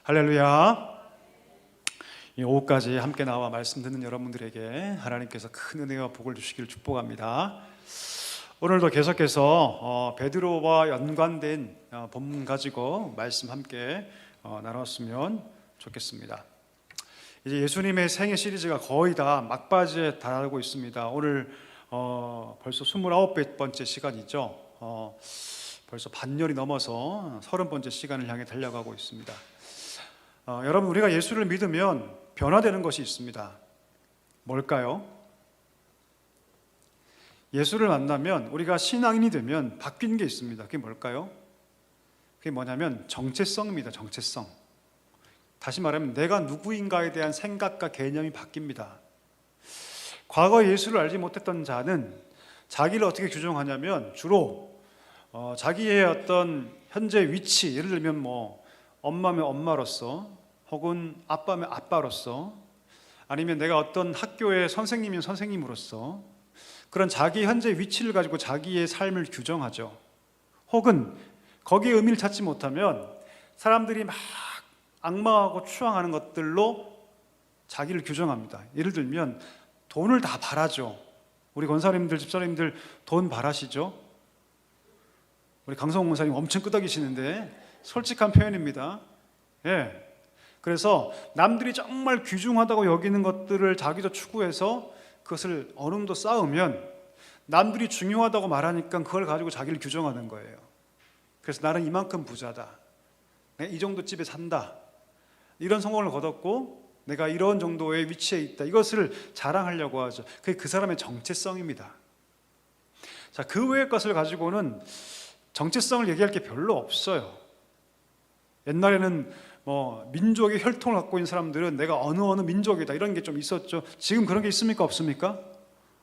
할렐루야. 이 오후까지 함께 나와 말씀 듣는 여러분들에게 하나님께서 큰 은혜와 복을 주시기를 축복합니다. 오늘도 계속해서 베드로와 연관된 본문 가지고 말씀 함께 나눴으면 좋겠습니다. 이제 예수님의 생애 시리즈가 거의 다 막바지에 달하고 있습니다. 오늘 벌써 29번째 시간이죠. 벌써 반년이 넘어서 30번째 시간을 향해 달려가고 있습니다. 여러분, 우리가 예수를 믿으면 변화되는 것이 있습니다. 뭘까요? 예수를 만나면, 우리가 신앙인이 되면 바뀐 게 있습니다. 그게 뭘까요? 그게 뭐냐면 정체성입니다. 정체성. 다시 말하면 내가 누구인가에 대한 생각과 개념이 바뀝니다. 과거 예수를 알지 못했던 자는 자기를 어떻게 규정하냐면 주로 자기의 어떤 현재 위치, 예를 들면 엄마면 엄마로서, 혹은 아빠면 아빠로서, 아니면 내가 어떤 학교의 선생님이면 선생님으로서 그런 자기 현재 위치를 가지고 자기의 삶을 규정하죠. 혹은 거기에 의미를 찾지 못하면 사람들이 막 악마하고 추앙하는 것들로 자기를 규정합니다. 예를 들면 돈을 다 바라죠. 우리 권사님들, 집사님들 돈 바라시죠? 우리 강성호 권사님 엄청 끄덕이시는데 솔직한 표현입니다. 예. 그래서 남들이 정말 귀중하다고 여기는 것들을 자기도 추구해서 그것을 어느 정도 쌓으면 남들이 중요하다고 말하니까 그걸 가지고 자기를 규정하는 거예요. 그래서 나는 이만큼 부자다, 이 정도 집에 산다, 이런 성공을 거뒀고 내가 이런 정도의 위치에 있다, 이것을 자랑하려고 하죠. 그게 그 사람의 정체성입니다. 자, 그 외의 것을 가지고는 정체성을 얘기할 게 별로 없어요. 옛날에는 민족의 혈통을 갖고 있는 사람들은 내가 어느 민족이다, 이런 게 좀 있었죠. 지금 그런 게 있습니까? 없습니까?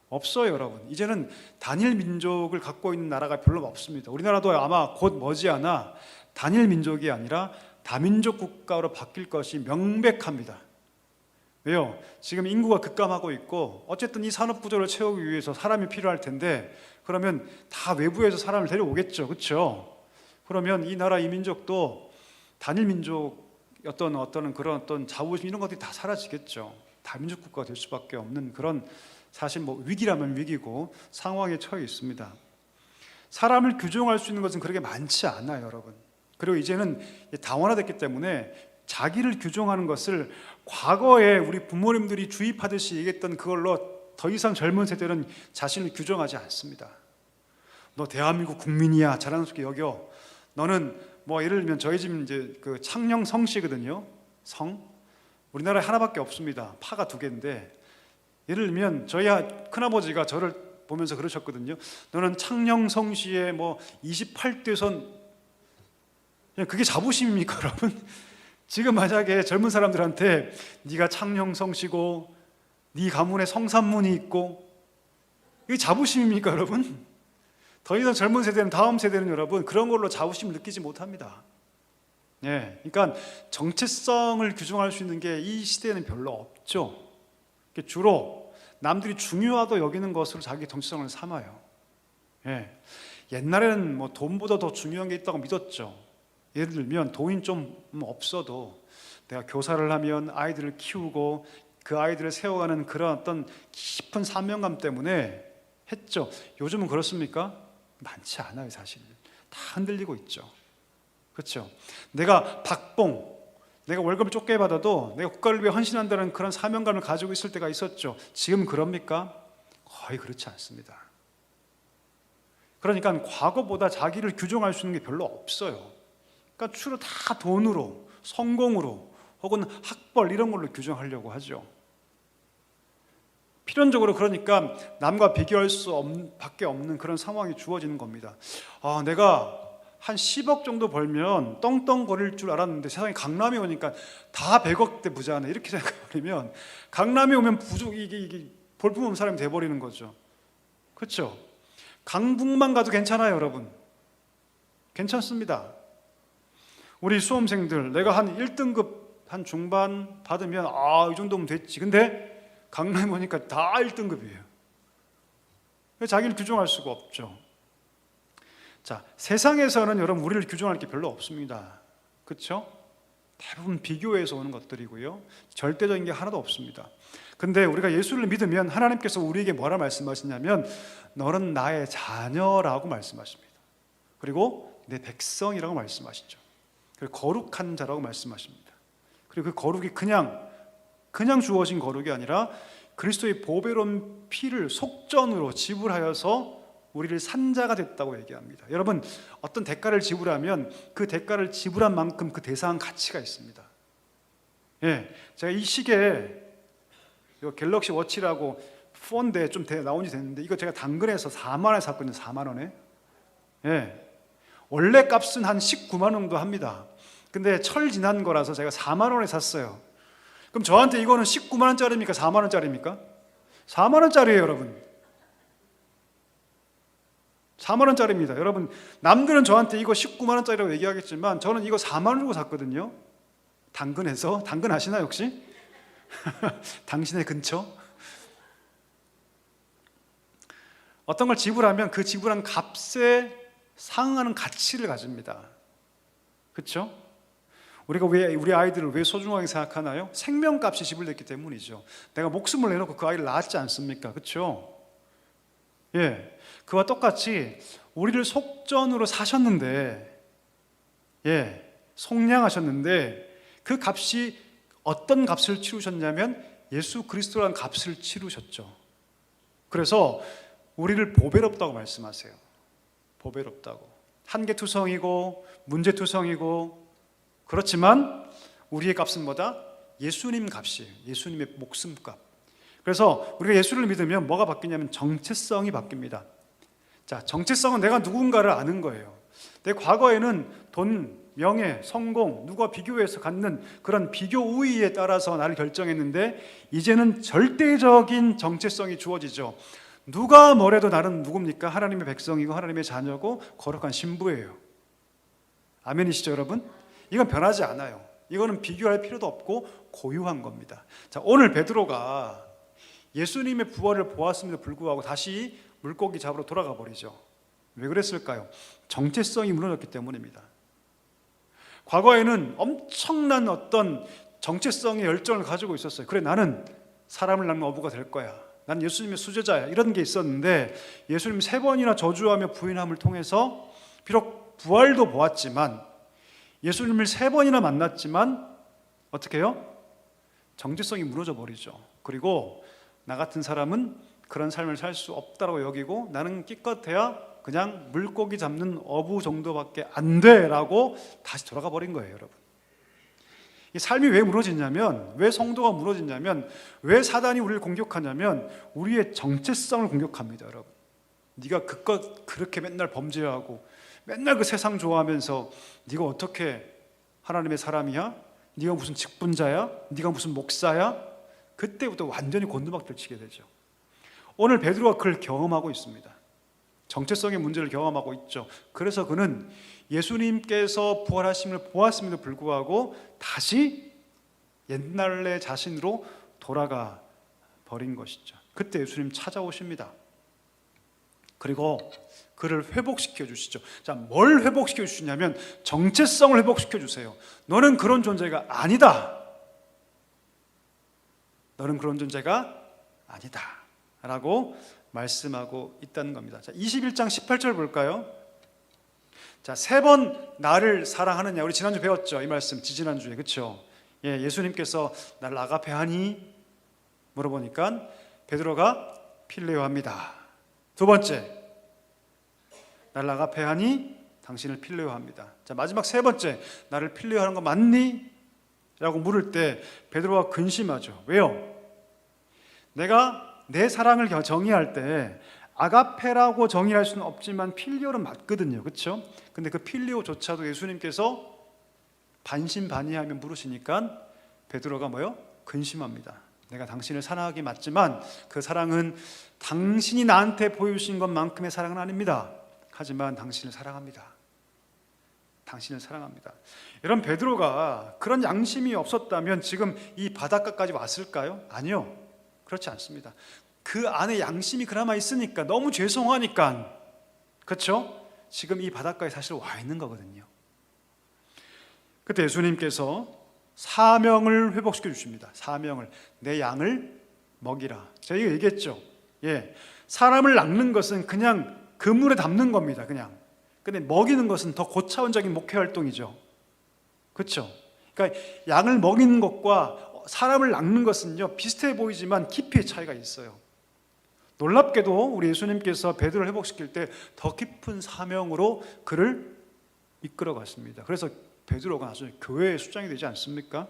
없어요, 여러분. 이제는 단일 민족을 갖고 있는 나라가 별로 없습니다. 우리나라도 아마 곧 머지않아 단일 민족이 아니라 다민족 국가로 바뀔 것이 명백합니다. 왜요? 지금 인구가 급감하고 있고 어쨌든 이 산업 구조를 채우기 위해서 사람이 필요할 텐데, 그러면 다 외부에서 사람을 데려오겠죠. 그렇죠? 그러면 이 나라, 이 민족도 단일 민족 어떤 그런 자부심, 이런 것들이 다 사라지겠죠. 다민족 국가가 될 수밖에 없는 그런, 사실 위기라면 위기고 상황에 처해 있습니다. 사람을 규정할 수 있는 것은 그렇게 많지 않아요, 여러분. 그리고 이제는 다원화됐기 때문에 자기를 규정하는 것을 과거에 우리 부모님들이 주입하듯이 얘기했던 그걸로 더 이상 젊은 세대는 자신을 규정하지 않습니다. 너 대한민국 국민이야, 자랑스럽게 여겨. 너는 예를 들면 저희 집 이제 그 창녕 성씨거든요. 성. 우리나라에 하나밖에 없습니다. 파가 2개인데, 예를 들면 저희 큰아버지가 저를 보면서 그러셨거든요. 너는 창녕 성씨의 28대선. 그게 자부심입니까, 여러분? 지금 만약에 젊은 사람들한테 네가 창녕 성씨고 네 가문에 성산문이 있고, 이게 자부심입니까, 여러분? 더 이상 젊은 세대는, 다음 세대는 여러분 그런 걸로 자부심을 느끼지 못합니다. 예, 그러니까 정체성을 규정할 수 있는 게 이 시대에는 별로 없죠. 주로 남들이 중요하다고 여기는 것으로 자기 정체성을 삼아요. 예, 옛날에는 돈보다 더 중요한 게 있다고 믿었죠. 예를 들면 돈이 좀 없어도 내가 교사를 하면 아이들을 키우고 그 아이들을 세워가는 그런 어떤 깊은 사명감 때문에 했죠. 요즘은 그렇습니까? 많지 않아요. 사실 다 흔들리고 있죠. 그렇죠? 내가 박봉, 내가 월급을 적게 받아도 내가 국가를 위해 헌신한다는 그런 사명감을 가지고 있을 때가 있었죠. 지금 그럽니까? 거의 그렇지 않습니다. 그러니까 과거보다 자기를 규정할 수 있는 게 별로 없어요. 그러니까 주로 다 돈으로, 성공으로, 혹은 학벌, 이런 걸로 규정하려고 하죠. 필연적으로 그러니까 남과 비교할 수 밖에 없는 그런 상황이 주어지는 겁니다. 내가 한 10억 정도 벌면 떵떵거릴 줄 알았는데 세상에 강남이 오니까 다 100억대 부자네, 이렇게 생각해버리면 강남이 오면 이게 볼품없는 사람이 돼버리는 거죠. 그렇죠? 강북만 가도 괜찮아요, 여러분. 괜찮습니다. 우리 수험생들, 내가 한 1등급 한 중반 받으면 이 정도면 됐지. 근데 강남에 오니까 다 1등급이에요. 자기를 규정할 수가 없죠. 자, 세상에서는 여러분 우리를 규정할 게 별로 없습니다. 그렇죠? 대부분 비교에서 오는 것들이고요. 절대적인 게 하나도 없습니다. 근데 우리가 예수를 믿으면 하나님께서 우리에게 뭐라 말씀하시냐면 너는 나의 자녀라고 말씀하십니다. 그리고 내 백성이라고 말씀하시죠. 그리고 거룩한 자라고 말씀하십니다. 그리고 그 거룩이 그냥 주어진 거룩이 아니라 그리스도의 보배로운 피를 속전으로 지불하여서 우리를 산 자가 됐다고 얘기합니다. 여러분, 어떤 대가를 지불하면 그 대가를 지불한 만큼 그 대상은 가치가 있습니다. 제가 이 시계, 이거 갤럭시 워치라고 폰인데 좀 나온 지 됐는데 이거 제가 당근에서 4만 원에 샀거든요. 4만 원에. 원래 값은 한 19만 원 정도 합니다. 근데 철 지난 거라서 제가 4만 원에 샀어요. 그럼 저한테 이거는 19만 원짜리입니까? 4만 원짜리입니까? 4만 원짜리예요, 여러분. 4만 원짜리입니다. 여러분, 남들은 저한테 이거 19만 원짜리라고 얘기하겠지만 저는 이거 4만 원 주고 샀거든요. 당근에서. 당근 아시나요, 혹시? 당신의 근처? 어떤 걸 지불하면 그 지불한 값에 상응하는 가치를 가집니다. 그렇죠? 우리가 왜 우리 아이들을 왜 소중하게 생각하나요? 생명값이 지불됐기 때문이죠. 내가 목숨을 내놓고 그 아이를 낳았지 않습니까? 그렇죠? 그와 똑같이 우리를 속전으로 사셨는데, 속량하셨는데 그 값이 어떤 값을 치르셨냐면 예수 그리스도라는 값을 치르셨죠. 그래서 우리를 보배롭다고 말씀하세요. 보배롭다고. 한계투성이고 문제투성이고, 그렇지만 우리의 값은 뭐다? 예수님 값이에요. 예수님의 목숨값. 그래서 우리가 예수를 믿으면 뭐가 바뀌냐면 정체성이 바뀝니다. 자, 정체성은 내가 누군가를 아는 거예요. 내 과거에는 돈, 명예, 성공, 누가 비교해서 갖는 그런 비교 우위에 따라서 나를 결정했는데 이제는 절대적인 정체성이 주어지죠. 누가 뭐래도 나는 누굽니까? 하나님의 백성이고 하나님의 자녀고 거룩한 신부예요. 아멘이시죠, 여러분? 이건 변하지 않아요. 이거는 비교할 필요도 없고 고유한 겁니다. 자, 오늘 베드로가 예수님의 부활을 보았음에도 불구하고 다시 물고기 잡으러 돌아가 버리죠. 왜 그랬을까요? 정체성이 무너졌기 때문입니다. 과거에는 엄청난 어떤 정체성의 열정을 가지고 있었어요. 그래, 나는 사람을 낳는 어부가 될 거야. 난 예수님의 수제자야. 이런 게 있었는데 예수님 3번이나 저주하며 부인함을 통해서 비록 부활도 보았지만, 예수님을 3번이나 만났지만 어떻게 해요? 정체성이 무너져 버리죠. 그리고 나 같은 사람은 그런 삶을 살 수 없다고 여기고 나는 기껏해야 그냥 물고기 잡는 어부 정도밖에 안 돼라고 다시 돌아가 버린 거예요, 여러분. 이 삶이 왜 무너지냐면, 왜 성도가 무너지냐면, 왜 사단이 우리를 공격하냐면 우리의 정체성을 공격합니다, 여러분. 네가 그것 그렇게 맨날 범죄하고 맨날 그 세상 좋아하면서 네가 어떻게 하나님의 사람이야? 네가 무슨 직분자야? 네가 무슨 목사야? 그때부터 완전히 곤두박질 치게 되죠. 오늘 베드로가 그걸 경험하고 있습니다. 정체성의 문제를 경험하고 있죠. 그래서 그는 예수님께서 부활하심을 보았음에도 불구하고 다시 옛날의 자신으로 돌아가 버린 것이죠. 그때 예수님 찾아오십니다. 그리고 그를 회복시켜 주시죠. 자, 뭘 회복시켜 주시냐면 정체성을 회복시켜 주세요. 너는 그런 존재가 아니다. 너는 그런 존재가 아니다. 라고 말씀하고 있다는 겁니다. 자, 21장 18절 볼까요? 자, 3번 나를 사랑하느냐. 우리 지난주 배웠죠. 이 말씀 지지난주에. 그렇죠? 예수님께서 나를 아가페하니 물어보니까 베드로가 필레오합니다. 2번째, 나를 아가페하니 당신을 필레오합니다. 자, 마지막 3번째, 나를 필레오하는 거 맞니? 라고 물을 때 베드로가 근심하죠. 왜요? 내가 내 사랑을 정의할 때 아가페라고 정의할 수는 없지만 필리오는 맞거든요. 그렇죠? 근데 그 필리오조차도 예수님께서 반신반의하며 물으시니까 베드로가 뭐요? 근심합니다. 내가 당신을 사랑하기 맞지만 그 사랑은 당신이 나한테 보여주신 것만큼의 사랑은 아닙니다. 하지만 당신을 사랑합니다. 당신을 사랑합니다. 여러분, 베드로가 그런 양심이 없었다면 지금 이 바닷가까지 왔을까요? 아니요. 그렇지 않습니다. 그 안에 양심이 그나마 있으니까, 너무 죄송하니까, 그렇죠? 지금 이 바닷가에 사실 와 있는 거거든요. 그때 예수님께서 사명을 회복시켜 주십니다. 사명을. 내 양을 먹이라. 제가 이거 얘기했죠. 예. 사람을 낚는 것은 그냥 그물에 담는 겁니다. 그냥. 근데 먹이는 것은 더 고차원적인 목회 활동이죠. 그렇죠? 그러니까 양을 먹이는 것과 사람을 낚는 것은요, 비슷해 보이지만 깊이의 차이가 있어요. 놀랍게도 우리 예수님께서 베드로를 회복시킬 때 더 깊은 사명으로 그를 이끌어 갔습니다. 그래서 베드로가 나중에 교회의 수장이 되지 않습니까?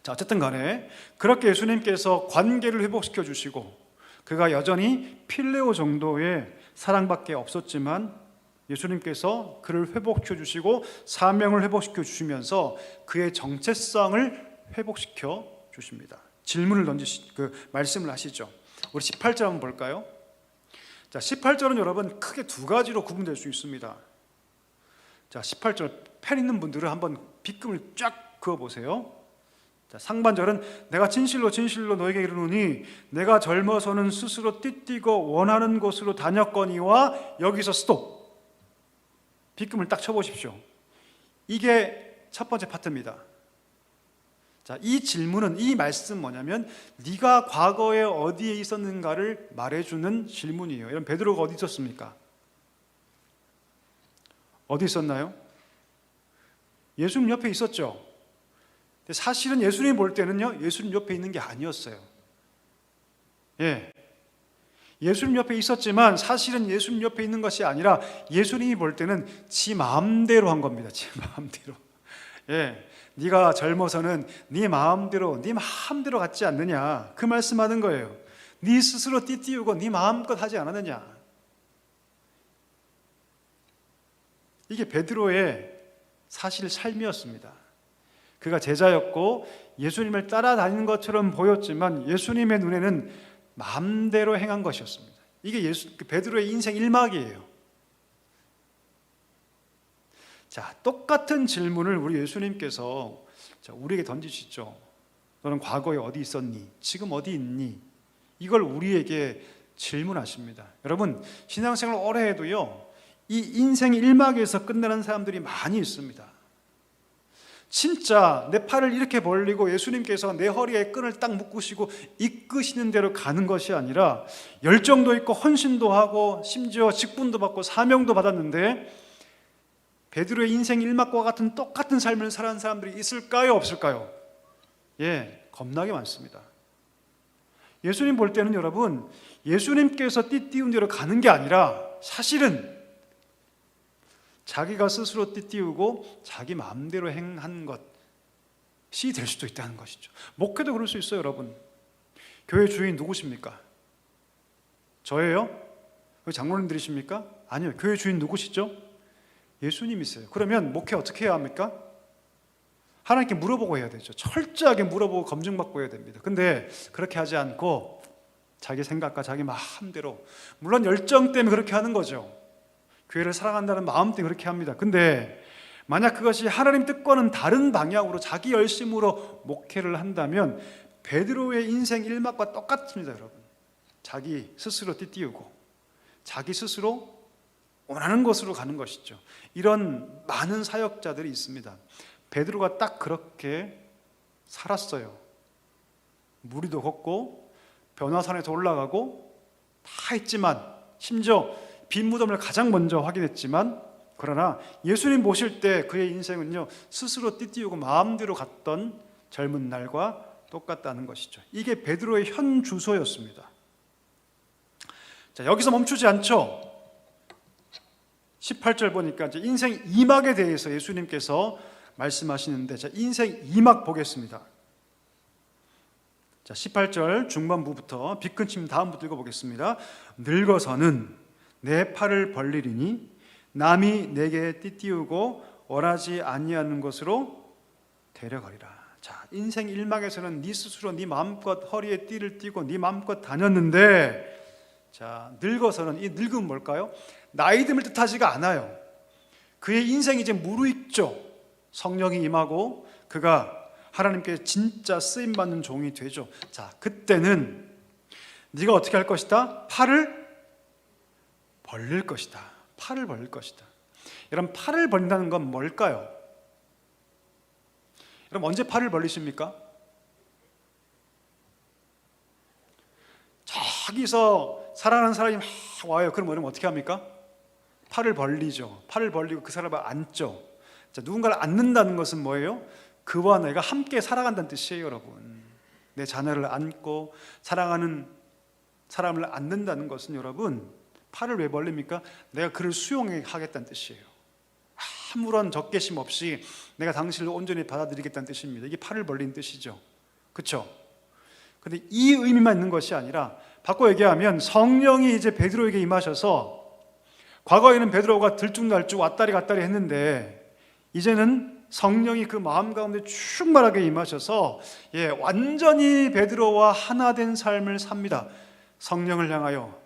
자, 어쨌든 간에 그렇게 예수님께서 관계를 회복시켜 주시고 그가 여전히 필레오 정도의 사랑밖에 없었지만 예수님께서 그를 회복시켜 주시고 사명을 회복시켜 주시면서 그의 정체성을 회복시켜 주십니다. 질문을 말씀을 하시죠. 우리 18절 한번 볼까요? 자, 18절은 여러분 크게 두 가지로 구분될 수 있습니다. 자, 18절 펜 있는 분들은 한번 빗금을 쫙 그어 보세요. 자, 상반절은 내가 진실로 진실로 너에게 이르노니 내가 젊어서는 스스로 띠띠고 원하는 곳으로 다녔거니와 여기서 스톱. 빗금을 딱 쳐보십시오. 이게 첫 번째 파트입니다. 자, 이 질문은, 이 말씀 뭐냐면 네가 과거에 어디에 있었는가를 말해주는 질문이에요. 여러분, 베드로가 어디 있었습니까? 어디 있었나요? 예수님 옆에 있었죠. 근데 사실은 예수님 볼 때는요, 예수님 옆에 있는 게 아니었어요. 예, 예수님 옆에 있었지만 사실은 예수님 옆에 있는 것이 아니라 예수님이 볼 때는 지 마음대로 한 겁니다. 지 마음대로. 예, 네가 젊어서는 네 마음대로 갖지 않느냐, 그 말씀하는 거예요. 네 스스로 띠띠우고 네 마음껏 하지 않았느냐. 이게 베드로의 사실 삶이었습니다. 그가 제자였고 예수님을 따라다니는 것처럼 보였지만 예수님의 눈에는 마음대로 행한 것이었습니다. 이게 베드로의 인생 1막이에요. 자, 똑같은 질문을 우리 예수님께서 우리에게 던지시죠. 너는 과거에 어디 있었니? 지금 어디 있니? 이걸 우리에게 질문하십니다. 여러분, 신앙생활 오래 해도요, 이 인생 1막에서 끝나는 사람들이 많이 있습니다. 진짜 내 팔을 이렇게 벌리고 예수님께서 내 허리에 끈을 딱 묶으시고 이끄시는 대로 가는 것이 아니라 열정도 있고 헌신도 하고 심지어 직분도 받고 사명도 받았는데 베드로의 인생 1막과 같은 똑같은 삶을 살아가는 사람들이 있을까요? 없을까요? 예, 겁나게 많습니다. 예수님 볼 때는 여러분, 예수님께서 띠띠운 대로 가는 게 아니라 사실은 자기가 스스로 띠띠우고 자기 마음대로 행한 것이 될 수도 있다는 것이죠. 목회도 그럴 수 있어요. 여러분, 교회 주인 누구십니까? 저예요? 장로님들이십니까? 아니요. 교회 주인 누구시죠? 예수님이세요. 그러면 목회 어떻게 해야 합니까? 하나님께 물어보고 해야 되죠. 철저하게 물어보고 검증받고 해야 됩니다. 근데 그렇게 하지 않고 자기 생각과 자기 마음대로, 물론 열정 때문에 그렇게 하는 거죠. 교회를 사랑한다는 마음 때문에 그렇게 합니다. 근데 만약 그것이 하나님 뜻과는 다른 방향으로 자기 열심으로 목회를 한다면 베드로의 인생 1막과 똑같습니다. 여러분, 자기 스스로 띠띠우고 자기 스스로 원하는 곳으로 가는 것이죠. 이런 많은 사역자들이 있습니다. 베드로가 딱 그렇게 살았어요. 무리도 걷고 변화산에서 올라가고 다 했지만, 심지어 빈 무덤을 가장 먼저 확인했지만, 그러나 예수님 보실 때 그의 인생은요, 스스로 띠띠우고 마음대로 갔던 젊은 날과 똑같다는 것이죠. 이게 베드로의 현 주소였습니다. 자, 여기서 멈추지 않죠. 18절 보니까 이제 인생 2막에 대해서 예수님께서 말씀하시는데, 자, 인생 2막 보겠습니다. 자, 18절 중반부부터 빗근침 다음부터 읽어보겠습니다. 늙어서는 내 팔을 벌리리니 남이 내게 띠띠우고 원하지 아니하는 것으로 데려가리라. 자, 인생 1막에서는 네 스스로 네 마음껏 허리에 띠를 띠고 네 마음껏 다녔는데, 자, 늙어서는, 이 늙음은 뭘까요? 나이 듦을 뜻하지가 않아요. 그의 인생이 이제 무르익죠. 성령이 임하고 그가 하나님께 진짜 쓰임받는 종이 되죠. 자, 그때는 네가 어떻게 할 것이다? 팔을 벌릴 것이다. 팔을 벌릴 것이다. 여러분, 팔을 벌린다는 건 뭘까요? 여러분 언제 팔을 벌리십니까? 저기서 사랑하는 사람이 막 와요. 그럼 여러분 어떻게 합니까? 팔을 벌리죠. 팔을 벌리고 그 사람을 안죠. 자, 누군가를 안는다는 것은 뭐예요? 그와 내가 함께 살아간다는 뜻이에요, 여러분. 내 자녀를 안고 사랑하는 사람을 안는다는 것은 여러분, 팔을 왜 벌립니까? 내가 그를 수용하겠다는 뜻이에요. 아무런 적개심 없이 내가 당신을 온전히 받아들이겠다는 뜻입니다. 이게 팔을 벌리는 뜻이죠. 그렇죠? 근데 이 의미만 있는 것이 아니라 바꿔 얘기하면 성령이 이제 베드로에게 임하셔서, 과거에는 베드로가 들쭉날쭉 왔다리 갔다리 했는데 이제는 성령이 그 마음 가운데 충만하게 임하셔서 완전히 베드로와 하나 된 삶을 삽니다. 성령을 향하여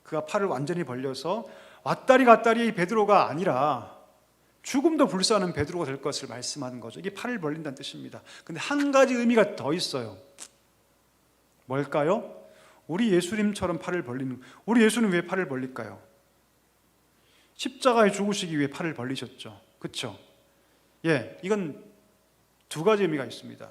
그가 팔을 완전히 벌려서 왔다리 갔다리 베드로가 아니라 죽음도 불사하는 베드로가 될 것을 말씀하는 거죠. 이게 팔을 벌린다는 뜻입니다. 근데 한 가지 의미가 더 있어요. 뭘까요? 우리 예수님처럼 팔을 벌리는. 우리 예수님 왜 팔을 벌릴까요? 십자가에 죽으시기 위해 팔을 벌리셨죠. 그렇죠? 이건 두 가지 의미가 있습니다.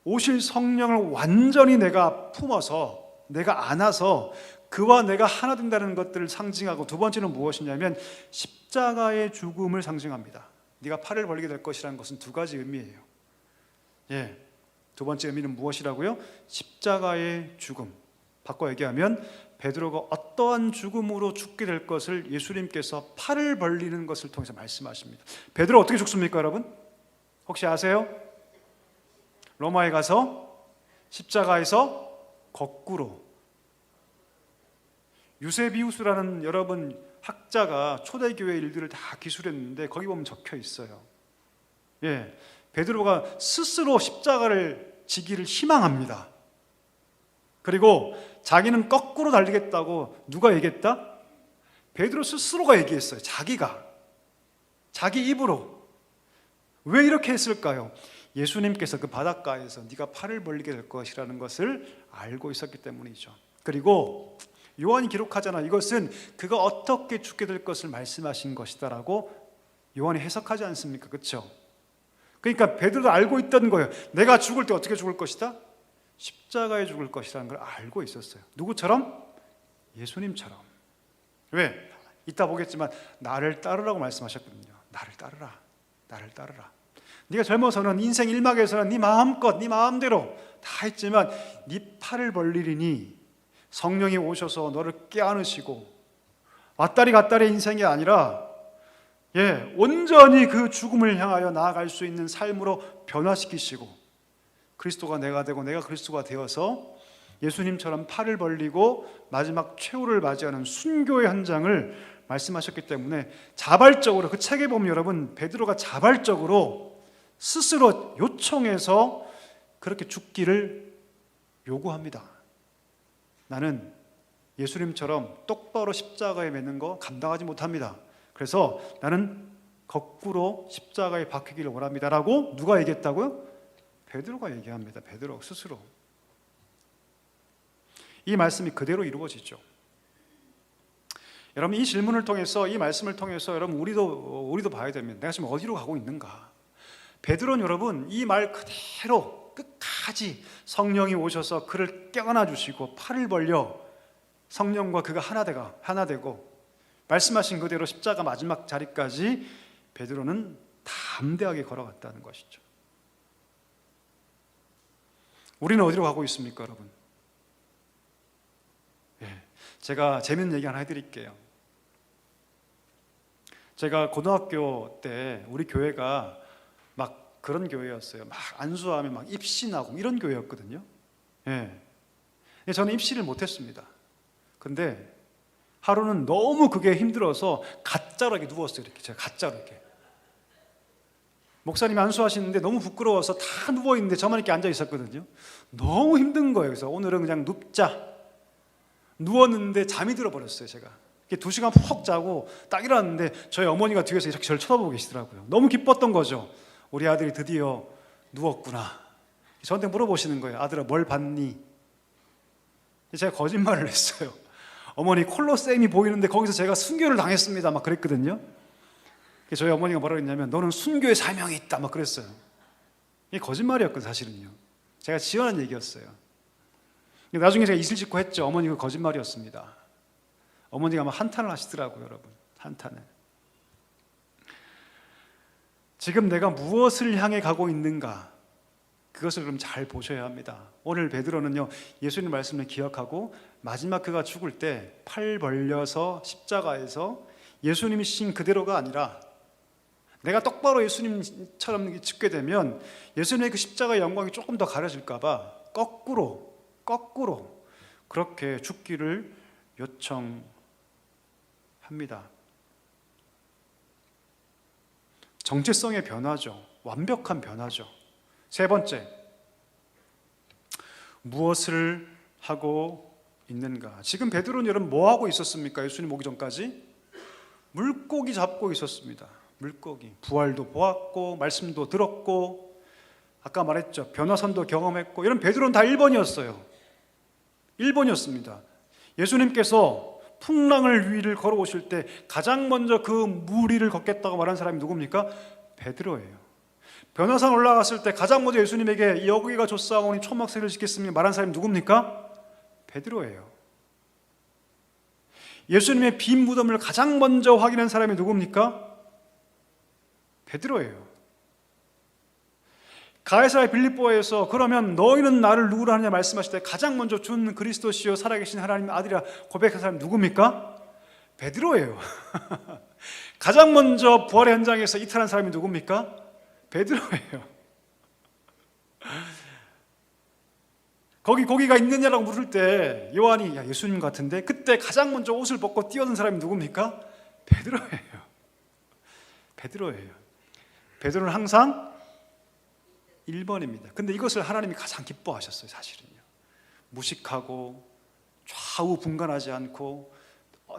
오실 성령을 완전히 내가 품어서, 내가 안아서 그와 내가 하나 된다는 것들을 상징하고, 두 번째는 무엇이냐면 십자가의 죽음을 상징합니다. 네가 팔을 벌리게 될 것이라는 것은 두 가지 의미예요. 두 번째 의미는 무엇이라고요? 십자가의 죽음. 바꿔 얘기하면 베드로가 어떠한 죽음으로 죽게 될 것을 예수님께서 팔을 벌리는 것을 통해서 말씀하십니다. 베드로 어떻게 죽습니까, 여러분? 혹시 아세요? 로마에 가서 십자가에서 거꾸로. 유세비우스라는 여러분 학자가 초대교회 일들을 다 기술했는데 거기 보면 적혀 있어요. 베드로가 스스로 십자가를 지기를 희망합니다. 그리고 자기는 거꾸로 달리겠다고 누가 얘기했다? 베드로 스스로가 얘기했어요. 자기 입으로. 왜 이렇게 했을까요? 예수님께서 그 바닷가에서 네가 팔을 벌리게 될 것이라는 것을 알고 있었기 때문이죠. 그리고 요한이 기록하잖아. 이것은 그가 어떻게 죽게 될 것을 말씀하신 것이다라고 요한이 해석하지 않습니까? 그렇죠? 그러니까 베드로도 알고 있던 거예요. 내가 죽을 때 어떻게 죽을 것이다? 십자가에 죽을 것이라는 걸 알고 있었어요. 누구처럼? 예수님처럼. 왜? 이따 보겠지만 나를 따르라고 말씀하셨거든요. 나를 따르라. 네가 젊어서는 인생 일막에서는 네 마음껏 네 마음대로 다 했지만 네 팔을 벌리리니 성령이 오셔서 너를 깨안으시고 왔다리 갔다리 인생이 아니라 온전히 그 죽음을 향하여 나아갈 수 있는 삶으로 변화시키시고, 그리스도가 내가 되고 내가 그리스도가 되어서 예수님처럼 팔을 벌리고 마지막 최후를 맞이하는 순교의 현장을 말씀하셨기 때문에 자발적으로, 그 책에 보면 여러분 베드로가 자발적으로 스스로 요청해서 그렇게 죽기를 요구합니다. 나는 예수님처럼 똑바로 십자가에 매는 거 감당하지 못합니다. 그래서 나는 거꾸로 십자가에 박히기를 원합니다 라고 누가 얘기했다고요? 베드로가 얘기합니다. 베드로 스스로. 이 말씀이 그대로 이루어지죠. 여러분 이 질문을 통해서, 이 말씀을 통해서 여러분 우리도 봐야 됩니다. 내가 지금 어디로 가고 있는가? 베드로는 여러분 이 말 그대로 끝까지 성령이 오셔서 그를 깨어나 주시고 팔을 벌려 성령과 그가 하나 되고 말씀하신 그대로 십자가 마지막 자리까지 베드로는 담대하게 걸어갔다는 것이죠. 우리는 어디로 가고 있습니까, 여러분? 제가 재밌는 얘기 하나 해드릴게요. 제가 고등학교 때 우리 교회가 막 그런 교회였어요. 막 안수하면 막 입신하고 이런 교회였거든요. 저는 입시를 못했습니다. 근데 하루는 너무 그게 힘들어서 가짜로 이렇게 누웠어요. 이렇게 제가 가짜로 이렇게. 목사님이 안수하시는데 너무 부끄러워서 다 누워있는데 저만 이렇게 앉아 있었거든요. 너무 힘든 거예요. 그래서 오늘은 그냥 눕자. 누웠는데 잠이 들어버렸어요. 제가 2시간 푹 자고 딱 일어났는데 저희 어머니가 뒤에서 이렇게 저를 쳐다보고 계시더라고요. 너무 기뻤던 거죠. 우리 아들이 드디어 누웠구나. 저한테 물어보시는 거예요. 아들아 뭘 봤니? 제가 거짓말을 했어요. 어머니 콜로세움이 보이는데 거기서 제가 순교를 당했습니다 막 그랬거든요. 저희 어머니가 뭐라고 했냐면 너는 순교의 사명이 있다 막 그랬어요. 이게 거짓말이었거든요. 사실은요. 제가 지어낸 얘기였어요. 나중에 제가 이슬 짓고 했죠. 어머니가 거짓말이었습니다. 어머니가 막 한탄을 하시더라고요. 여러분, 한탄을. 지금 내가 무엇을 향해 가고 있는가, 그것을 그럼 잘 보셔야 합니다. 오늘 베드로는요, 예수님 말씀을 기억하고 마지막 그가 죽을 때 팔 벌려서 십자가에서 예수님이 신 그대로가 아니라, 내가 똑바로 예수님처럼 죽게 되면 예수님의 그 십자가의 영광이 조금 더 가려질까 봐 거꾸로 그렇게 죽기를 요청합니다. 정체성의 변화죠. 완벽한 변화죠. 세 번째, 무엇을 하고 있는가? 지금 베드로는 여러분 뭐 하고 있었습니까? 예수님 오기 전까지 물고기 잡고 있었습니다. 물고기. 부활도 보았고 말씀도 들었고, 아까 말했죠, 변화선도 경험했고. 이런 베드로는 다 1번이었어요. 1번이었습니다. 예수님께서 풍랑을 위를 걸어오실 때 가장 먼저 그 물 위를 걷겠다고 말한 사람이 누굽니까? 베드로예요. 변화산 올라갔을 때 가장 먼저 예수님에게 여기가 좋사오니 초막새를 짓겠습니다 말한 사람이 누굽니까? 베드로예요. 예수님의 빈 무덤을 가장 먼저 확인한 사람이 누굽니까? 베드로예요. 가이사랴 빌립보에서 그러면 너희는 나를 누구로 하느냐 말씀하실 때 가장 먼저 준 그리스도시요 살아계신 하나님의 아들이라 고백한 사람이 누굽니까? 베드로예요. 가장 먼저 부활의 현장에서 이탈한 사람이 누굽니까? 베드로예요. 거기 고기가 있느냐라고 물을 때 요한이 야 예수님 같은데, 그때 가장 먼저 옷을 벗고 뛰어든 사람이 누굽니까? 베드로예요. 베드로예요. 베드로는 항상 1번입니다. 근데 이것을 하나님이 가장 기뻐하셨어요. 사실은요. 무식하고 좌우분간하지 않고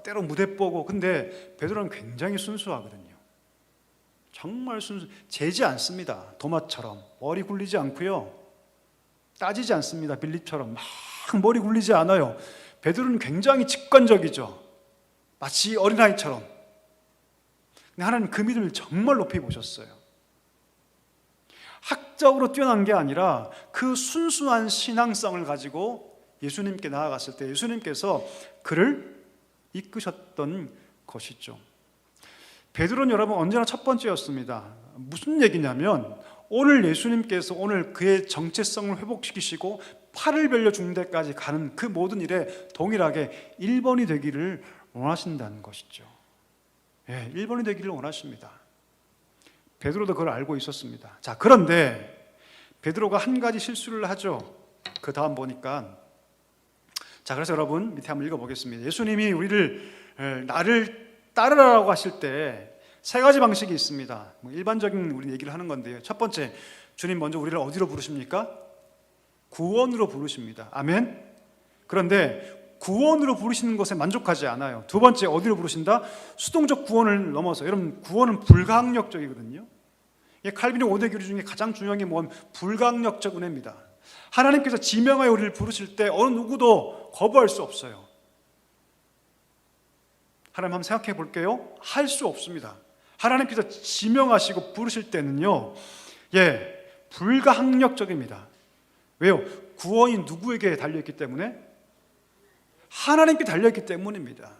때로 무대 보고. 근데 베드로는 굉장히 순수하거든요. 정말 재지 않습니다. 도마처럼 머리 굴리지 않고요, 따지지 않습니다. 빌립처럼 막 머리 굴리지 않아요. 베드로는 굉장히 직관적이죠. 마치 어린아이처럼. 근데 하나님 그 믿음을 정말 높이 보셨어요. 학적으로 뛰어난 게 아니라 그 순수한 신앙성을 가지고 예수님께 나아갔을 때 예수님께서 그를 이끄셨던 것이죠. 베드로는 여러분 언제나 첫 번째였습니다. 무슨 얘기냐면 오늘 예수님께서 오늘 그의 정체성을 회복시키시고 팔을 벌려 죽는 데까지 가는 그 모든 일에 동일하게 1번이 되기를 원하신다는 것이죠. 1번이 되기를 원하십니다. 베드로도 그걸 알고 있었습니다. 자, 그런데 베드로가 한 가지 실수를 하죠. 그 다음 보니까, 자, 그래서 여러분 밑에 한번 읽어보겠습니다. 예수님이 우리를 나를 따르라고 하실 때 세 가지 방식이 있습니다. 일반적인 우리 얘기를 하는 건데요. 첫 번째, 주님 먼저 우리를 어디로 부르십니까? 구원으로 부르십니다. 아멘. 그런데 구원으로 부르시는 것에 만족하지 않아요. 두 번째, 어디로 부르신다? 수동적 구원을 넘어서, 여러분 구원은 불가항력적이거든요. 칼빈의 5대 교리 중에 가장 중요한 게 뭐냐면 불가항력적 은혜입니다. 하나님께서 지명하여 우리를 부르실 때 어느 누구도 거부할 수 없어요. 하나님 한번 생각해 볼게요. 할 수 없습니다. 하나님께서 지명하시고 부르실 때는요, 불가항력적입니다. 왜요? 구원이 누구에게 달려있기 때문에? 하나님께 달려있기 때문입니다.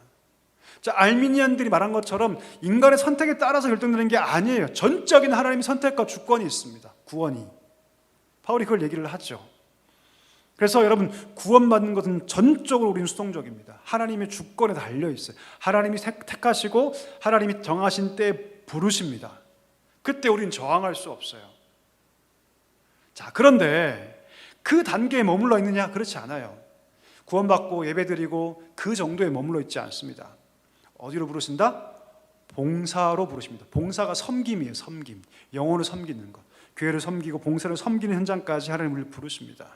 자, 알미니안들이 말한 것처럼 인간의 선택에 따라서 결정되는 게 아니에요. 전적인 하나님의 선택과 주권이 있습니다. 구원이. 바울이 그걸 얘기를 하죠. 그래서 여러분 구원받는 것은 전적으로 우리는 수동적입니다. 하나님의 주권에 달려있어요. 하나님이 택하시고 하나님이 정하신 때에 부르십니다. 그때 우리는 저항할 수 없어요. 자, 그런데 그 단계에 머물러 있느냐? 그렇지 않아요. 구원받고 예배드리고 그 정도에 머물러 있지 않습니다. 어디로 부르신다? 봉사로 부르십니다. 봉사가 섬김이에요. 섬김. 영혼을 섬기는 것. 교회를 섬기고 봉사를 섬기는 현장까지 하나님 우리를 부르십니다.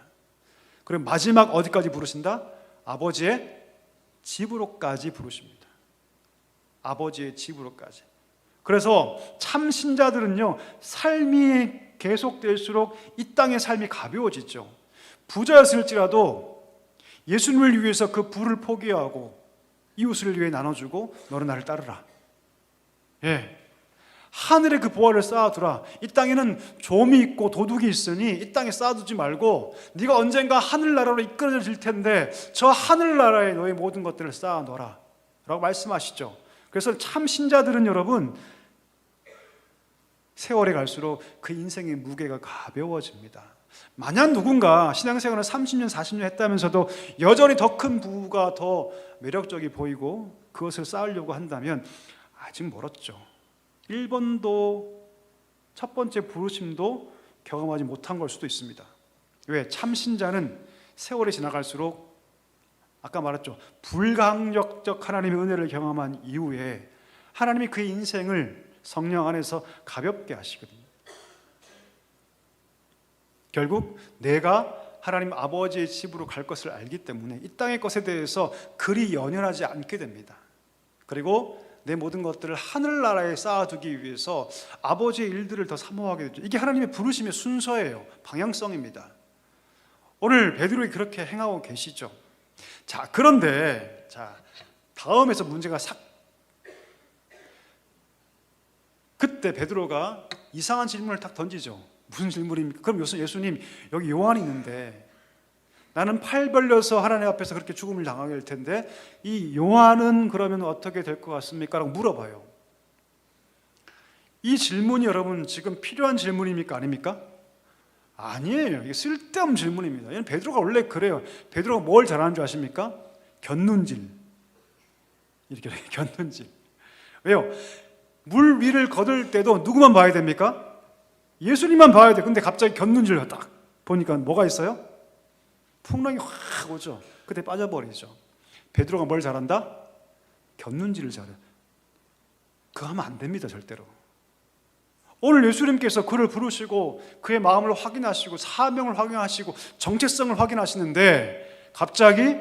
그리고 마지막 어디까지 부르신다? 아버지의 집으로까지 부르십니다. 아버지의 집으로까지. 그래서 참 신자들은요, 삶이 계속될수록 이 땅의 삶이 가벼워지죠. 부자였을지라도 예수님을 위해서 그 부를 포기하고 이웃을 위해 나눠주고 너는 나를 따르라. 하늘에 그 보화를 쌓아두라. 이 땅에는 좀이 있고 도둑이 있으니 이 땅에 쌓아두지 말고 네가 언젠가 하늘나라로 이끌어질 텐데 저 하늘나라에 너의 모든 것들을 쌓아놓아라 라고 말씀하시죠. 그래서 참 신자들은 여러분, 세월이 갈수록 그 인생의 무게가 가벼워집니다. 만약 누군가 신앙생활을 30년, 40년 했다면서도 여전히 더 큰 부가 더 매력적이 보이고 그것을 쌓으려고 한다면 아직 멀었죠. 1번도 첫 번째 부르심도 경험하지 못한 걸 수도 있습니다. 왜? 참신자는 세월이 지나갈수록 아까 말했죠. 불강력적 하나님의 은혜를 경험한 이후에 하나님이 그의 인생을 성령 안에서 가볍게 하시거든요. 결국 내가 하나님 아버지의 집으로 갈 것을 알기 때문에 이 땅의 것에 대해서 그리 연연하지 않게 됩니다. 그리고 내 모든 것들을 하늘나라에 쌓아두기 위해서 아버지의 일들을 더 사모하게 되죠. 이게 하나님의 부르심의 순서예요. 방향성입니다. 오늘 베드로가 그렇게 행하고 계시죠. 자, 그런데 다음에서 문제가 그때 베드로가 이상한 질문을 딱 던지죠. 무슨 질문입니까? 그럼 예수님, 여기 요한이 있는데 나는 팔 벌려서 하나님 앞에서 그렇게 죽음을 당하게 될 텐데 이 요한은 그러면 어떻게 될 것 같습니까? 라고 물어봐요. 이 질문이 여러분 지금 필요한 질문입니까? 아닙니까? 아니에요. 이게 쓸데없는 질문입니다. 얘는 베드로가 원래 그래요. 베드로가 뭘 잘하는 줄 아십니까? 곁눈질. 이렇게 곁눈질. 왜요? 물 위를 걷을 때도 누구만 봐야 됩니까? 예수님만 봐야 돼. 근데 갑자기 곁눈질을 딱 보니까 뭐가 있어요? 풍랑이 확 오죠. 그때 빠져버리죠. 베드로가 뭘 잘한다? 곁눈질을 잘해. 그거 하면 안 됩니다. 절대로. 오늘 예수님께서 그를 부르시고 그의 마음을 확인하시고 사명을 확인하시고 정체성을 확인하시는데 갑자기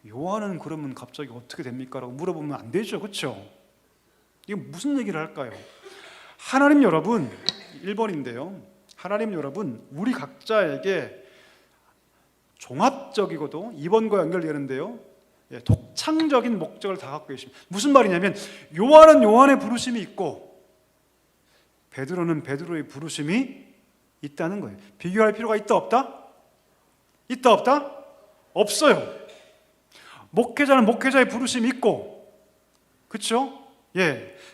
요한은 그러면 갑자기 어떻게 됩니까? 라고 물어보면 안 되죠. 그렇죠? 이게 무슨 얘기를 할까요? 하나님 여러분, 1번인데요. 하나님 여러분, 우리 각자에게 종합적이고도 2번과 연결되는데요, 독창적인 목적을 다 갖고 계십니다. 무슨 말이냐면 요한은 요한의 부르심이 있고 베드로는 베드로의 부르심이 있다는 거예요. 비교할 필요가 있다 없다? 있다 없다? 없어요. 목회자는 목회자의 부르심이 있고, 그렇죠?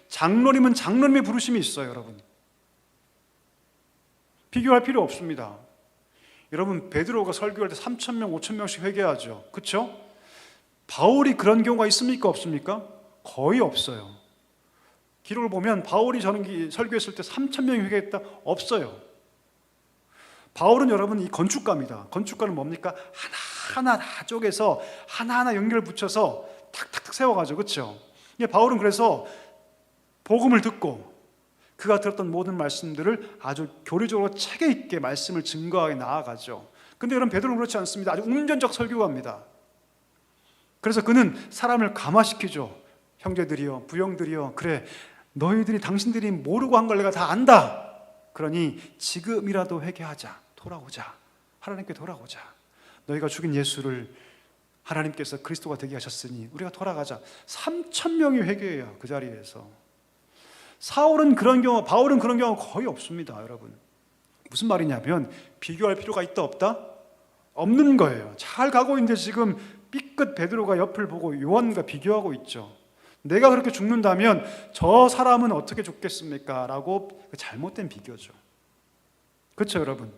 장로님은 장로님의 부르심이 있어요. 여러분, 비교할 필요 없습니다. 여러분, 베드로가 설교할 때 3,000명, 5,000명씩 회개하죠. 그렇죠? 바울이 그런 경우가 있습니까? 없습니까? 거의 없어요. 기록을 보면 바울이 저는 설교했을 때 3,000명이 회개했다? 없어요. 바울은 여러분 이 건축가입니다. 건축가는 뭡니까? 하나하나 다 쪼개서 하나하나 연결 붙여서 탁탁탁 세워가죠. 그렇죠? 바울은 그래서 복음을 듣고 그가 들었던 모든 말씀들을 아주 교리적으로 체계 있게 말씀을 증거하게 나아가죠. 근데 여러분, 베드로는 그렇지 않습니다. 아주 운전적 설교가입니다. 그래서 그는 사람을 감화시키죠. 형제들이여, 부형들이여, 그래, 너희들이 당신들이 모르고 한 걸 내가 다 안다. 그러니 지금이라도 회개하자. 돌아오자. 하나님께 돌아오자. 너희가 죽인 예수를 하나님께서 그리스도가 되게 하셨으니 우리가 돌아가자. 3,000명이 회개해요. 그 자리에서. 바울은 그런 경우 거의 없습니다. 여러분, 무슨 말이냐면 비교할 필요가 있다 없다? 없는 거예요. 잘 가고 있는데 지금 삐끗 베드로가 옆을 보고 요한과 비교하고 있죠. 내가 그렇게 죽는다면 저 사람은 어떻게 죽겠습니까? 라고 잘못된 비교죠. 그렇죠, 여러분?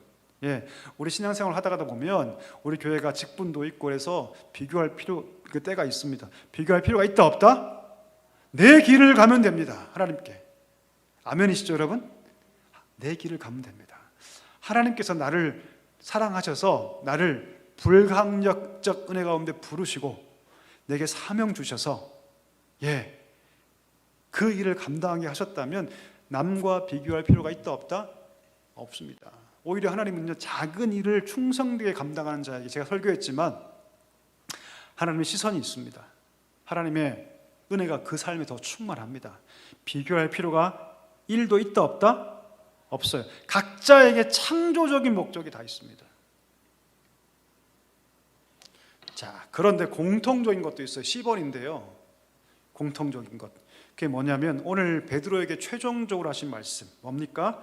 우리 신앙생활 하다가도 보면 우리 교회가 직분도 있고 그래서 비교할 그 때가 있습니다. 비교할 필요가 있다 없다? 내 길을 가면 됩니다. 하나님께. 아멘이시죠, 여러분? 내 길을 가면 됩니다. 하나님께서 나를 사랑하셔서 나를 불강력적 은혜 가운데 부르시고 내게 사명 주셔서 그 일을 감당하게 하셨다면 남과 비교할 필요가 있다 없다? 없습니다. 오히려 하나님은요, 작은 일을 충성되게 감당하는 자에게, 제가 설교했지만 하나님의 시선이 있습니다. 하나님의 은혜가 그 삶에 더 충만합니다. 비교할 필요가 1도 있다 없다? 없어요. 각자에게 창조적인 목적이 다 있습니다. 자, 그런데 공통적인 것도 있어요. 10번인데요. 공통적인 것. 그게 뭐냐면 오늘 베드로에게 최종적으로 하신 말씀 뭡니까?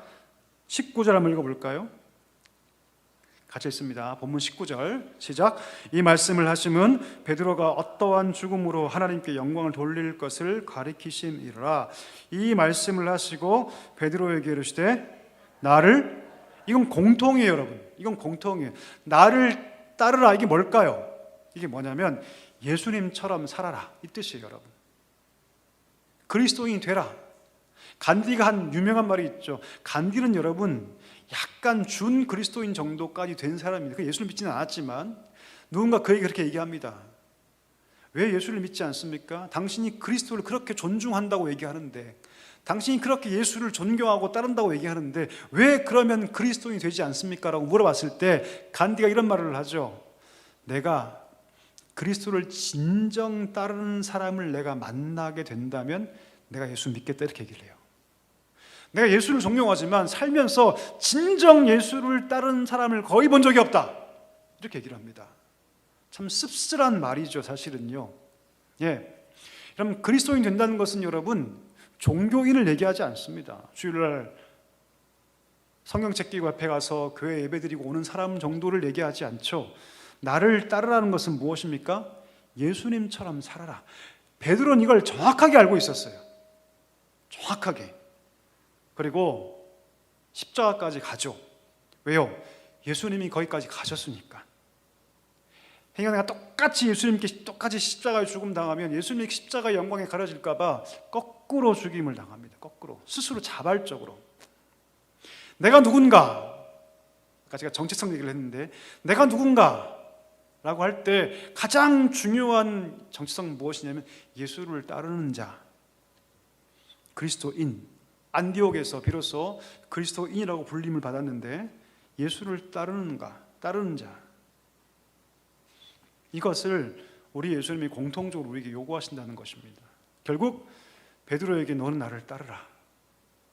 19절 한번 읽어볼까요? 같이 있습니다. 본문 19절 시작. 이 말씀을 하심은 베드로가 어떠한 죽음으로 하나님께 영광을 돌릴 것을 가리키심이라. 이 말씀을 하시고 베드로에게 이르시되 나를, 이건 공통이에요 여러분. 이건 공통이에요. 나를 따르라. 이게 뭘까요? 이게 뭐냐면 예수님처럼 살아라 이 뜻이에요 여러분. 그리스도인이 되라. 간디가 한 유명한 말이 있죠. 간디는 여러분 약간 준 그리스도인 정도까지 된 사람입니다. 예수를 믿지는 않았지만 누군가 그에게 그렇게 얘기합니다. 왜 예수를 믿지 않습니까? 당신이 그리스도를 그렇게 존중한다고 얘기하는데, 당신이 그렇게 예수를 존경하고 따른다고 얘기하는데 왜 그러면 그리스도인이 되지 않습니까? 라고 물어봤을 때 간디가 이런 말을 하죠. 내가 그리스도를 진정 따르는 사람을 내가 만나게 된다면 내가 예수 믿겠다 이렇게 얘기를 해요. 내가 예수를 존경하지만 살면서 진정 예수를 따르는 사람을 거의 본 적이 없다 이렇게 얘기를 합니다. 참 씁쓸한 말이죠 사실은요. 그럼 그리스도인 된다는 것은 여러분 종교인을 얘기하지 않습니다. 주일날 성경책 끼고 앞에 가서 교회 예배드리고 오는 사람 정도를 얘기하지 않죠. 나를 따르라는 것은 무엇입니까? 예수님처럼 살아라. 베드로는 이걸 정확하게 알고 있었어요. 정확하게. 그리고 십자가까지 가죠. 왜요? 예수님이 거기까지 가셨으니까. 그러니까 내가 똑같이 예수님께 똑같이 십자가에 죽음 당하면 예수님이 십자가의 영광에 가려질까 봐 거꾸로 죽임을 당합니다. 거꾸로. 스스로 자발적으로. 내가 누군가, 아까 제가 정체성 얘기를 했는데 내가 누군가 라고 할 때 가장 중요한 정체성은 무엇이냐면 예수를 따르는 자, 그리스도인. 안디옥에서 비로소 그리스도인이라고 불림을 받았는데 예수를 따르는 자. 이것을 우리 예수님이 공통적으로 우리에게 요구하신다는 것입니다. 결국 베드로에게 너는 나를 따르라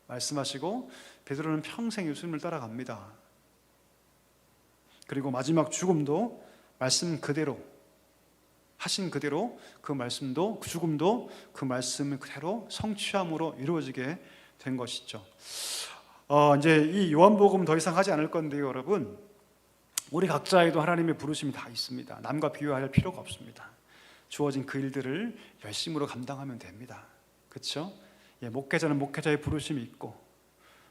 말씀하시고 베드로는 평생 예수님을 따라갑니다. 그리고 마지막 죽음도 말씀 그대로 하신 그대로 그 말씀도 그 죽음도 그 말씀 그대로 성취함으로 이루어지게 된 것이죠. 이제 이 요한복음 더 이상 하지 않을 건데요, 여러분. 우리 각자에도 하나님의 부르심이 다 있습니다. 남과 비교할 필요가 없습니다. 주어진 그 일들을 열심으로 감당하면 됩니다. 그렇죠? 목회자는 목회자의 부르심이 있고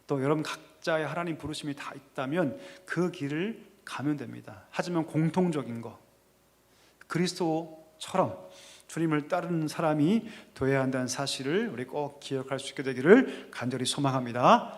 또 여러분 각자의 하나님 부르심이 다 있다면 그 길을 가면 됩니다. 하지만 공통적인 거, 그리스도처럼 주님을 따르는 사람이 되어야 한다는 사실을 우리 꼭 기억할 수 있게 되기를 간절히 소망합니다.